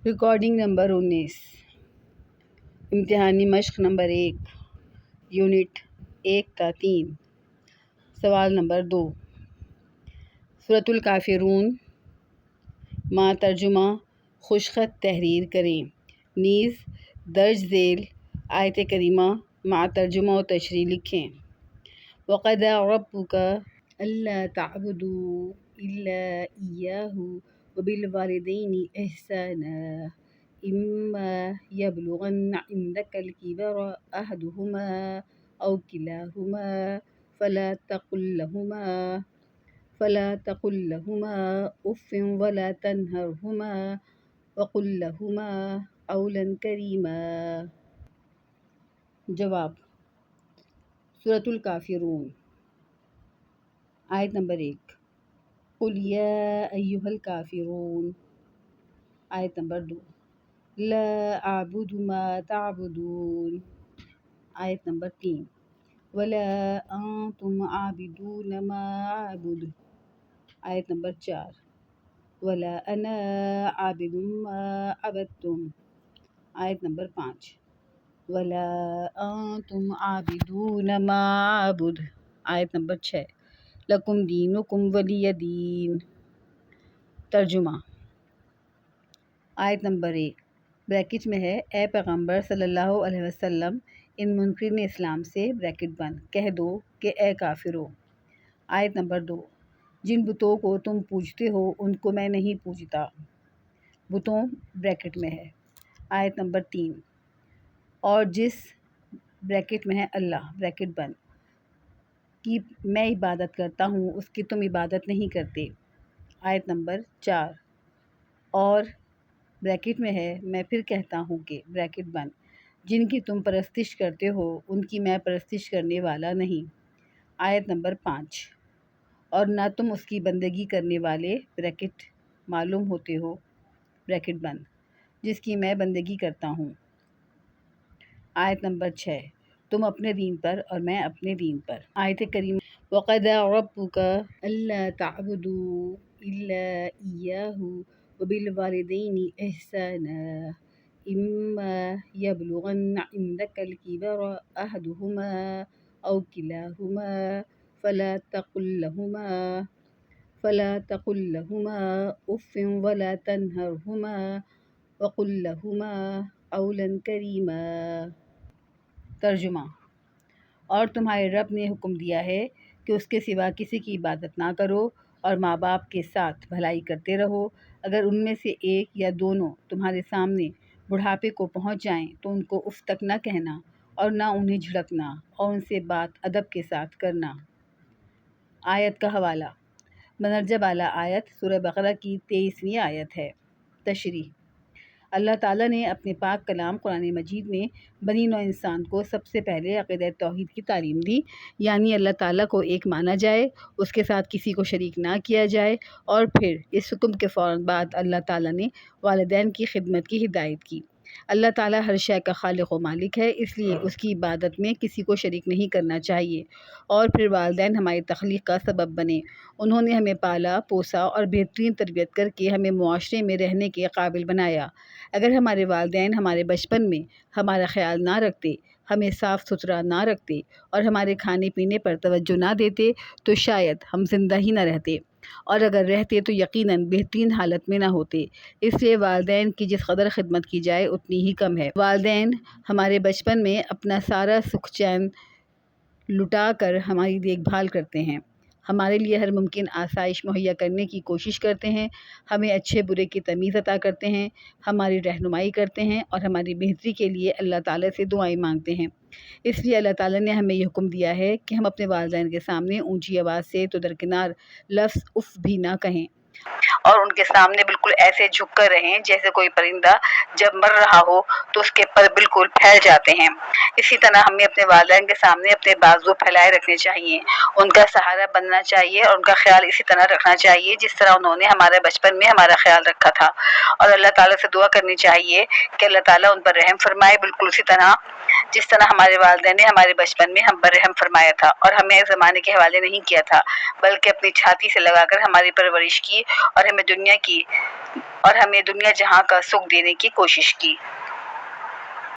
Recording number 19 امتحانی مشق number 1 unit 1-3 سوال number 2 سورۃ الکافرون مع ترجمہ خوش خط تحریر کریں، نیز درج ذیل آیت کریمہ مع ترجمہ و تشریح لکھیں۔ وَقَضَىٰ رَبُّكَ أَلَّا تَعْبُدُوا إِلَّا إِيَّاهُ وَبِالْوَالِدَيْنِ إِحْسَانًا إِمَّا يَبْلُغَنَّ عِندَكَ الْكِبَرَ أَحَدُهُمَا أَوْ كِلَاهُمَا فَلَا تَقُل لَّهُمَا أُفٍّ وَلَا تَنْهَرْهُمَا وَقُل لَّهُمَا قَوْلًا كَرِيمًا۔ جواب: سورۃ الکافرون آیت نمبر 1 قُلْ يَا أَيُّهَا الْكَافِرُونَ۔ آیت نمبر 2 لَا أَعْبُدُ مَا تَعْبُدُونَ۔ آیت نمبر 3 وَلَا أَنْتُمْ عَابِدُونَ مَا أَعْبُدُ۔ آیت نمبر 4 وَلَا أَنَا عَابِدٌ مَا عَبَدتُّمْ۔ آیت نمبر 5 وَلَا أَنْتُمْ عَابِدُونَ مَا أَعْبُدُ۔ آیت نمبر 6 لَكُمْ دِینُکُمْ وَلِیَ دِین۔ ترجمہ: آیت نمبر 1 بریکٹ میں ہے، اے پیغمبر صلی اللہ علیہ وسلم ان منکرین اسلام سے بریکٹ بند کہہ دو کہ اے کافرو۔ آیت نمبر 2 جن بتوں کو تم پوجتے ہو ان کو میں نہیں پوجتا، بتوں بریکٹ میں ہے۔ آیت نمبر 3 اور جس بریکٹ میں ہے اللہ بریکٹ بند کی میں عبادت کرتا ہوں اس کی تم عبادت نہیں کرتے۔ آیت نمبر 4 اور بریکٹ میں ہے میں پھر کہتا ہوں کہ بریکٹ بند جن کی تم پرستش کرتے ہو ان کی میں پرستش کرنے والا نہیں۔ آیت نمبر 5 اور نہ تم اس کی بندگی کرنے والے بریکٹ معلوم ہوتے ہو بریکٹ بند جس کی میں بندگی کرتا ہوں۔ آیت نمبر 6 تم اپنے دین پر اور میں اپنے دین پر۔ آیت کریمہ وَقَضَىٰ رَبُّكَ أَلَّا تَعْبُدُوا إِلَّا إِيَّاهُ وَبِالْوَالِدَيْنِ إِحْسَانًا إِمَّا يَبْلُغَنَّ عِندَكَ الْكِبَرَ أَحَدُهُمَا أَوْ كِلَاهُمَا فَلَا تَقُل لَّهُمَا أُفٍّ وَلَا تَنْهَرْهُمَا وَقُل لَّهُمَا قَوْلًا كَرِيمًا۔ ترجمہ: اور تمہارے رب نے حکم دیا ہے کہ اس کے سوا کسی کی عبادت نہ کرو اور ماں باپ کے ساتھ بھلائی کرتے رہو۔ اگر ان میں سے ایک یا دونوں تمہارے سامنے بڑھاپے کو پہنچ جائیں تو ان کو اف تک نہ کہنا اور نہ انہیں جھڑکنا اور ان سے بات ادب کے ساتھ کرنا۔ آیت کا حوالہ مندرجہ بالا آیت سورہ بقرہ کی 23ویں آیت ہے۔ تشریح: اللہ تعالیٰ نے اپنے پاک کلام قرآن مجید میں بنی نوع انسان کو سب سے پہلے عقیدہ توحید کی تعلیم دی، یعنی اللہ تعالیٰ کو ایک مانا جائے، اس کے ساتھ کسی کو شریک نہ کیا جائے، اور پھر اس حکم کے فوراً بعد اللہ تعالیٰ نے والدین کی خدمت کی ہدایت کی۔ اللہ تعالیٰ ہر شے کا خالق و مالک ہے، اس لیے اس کی عبادت میں کسی کو شریک نہیں کرنا چاہیے۔ اور پھر والدین ہماری تخلیق کا سبب بنے، انہوں نے ہمیں پالا پوسا اور بہترین تربیت کر کے ہمیں معاشرے میں رہنے کے قابل بنایا۔ اگر ہمارے والدین ہمارے بچپن میں ہمارا خیال نہ رکھتے، ہمیں صاف ستھرا نہ رکھتے اور ہمارے کھانے پینے پر توجہ نہ دیتے تو شاید ہم زندہ ہی نہ رہتے، اور اگر رہتے تو یقیناً بہترین حالت میں نہ ہوتے۔ اس لیے والدین کی جس قدر خدمت کی جائے اتنی ہی کم ہے۔ والدین ہمارے بچپن میں اپنا سارا سکھ چین لٹا کر ہماری دیکھ بھال کرتے ہیں، ہمارے لیے ہر ممکن آسائش مہیا کرنے کی کوشش کرتے ہیں، ہمیں اچھے برے کی تمیز عطا کرتے ہیں، ہماری رہنمائی کرتے ہیں اور ہماری بہتری کے لیے اللہ تعالیٰ سے دعائیں مانگتے ہیں۔ اس لیے اللہ تعالیٰ نے ہمیں یہ حکم دیا ہے کہ ہم اپنے والدین کے سامنے اونچی آواز سے تو درکنار لفظ اف بھی نہ کہیں، اور ان کے سامنے بالکل ایسے جھک کر رہیں جیسے کوئی پرندہ جب مر رہا ہو تو اس کے پر بالکل پھیل جاتے ہیں۔ اسی طرح ہمیں اپنے والدین کے سامنے اپنے بازو پھیلائے رکھنے چاہیے، ان کا سہارا بننا چاہیے اور ان کا خیال اسی طرح رکھنا چاہیے جس طرح انہوں نے ہمارے بچپن میں ہمارا خیال رکھا تھا، اور اللہ تعالیٰ سے دعا کرنی چاہیے کہ اللہ تعالیٰ ان پر رحم فرمائے، بالکل اسی طرح جس طرح ہمارے والدین نے ہمارے بچپن میں ہم پر رحم فرمایا تھا اور ہمیں زمانے کے حوالے نہیں کیا تھا، بلکہ اپنی چھاتی سے لگا کر ہماری پرورش کی اور ہمیں دنیا کی اور ہمیں دنیا جہاں کا سکھ دینے کی کوشش کی۔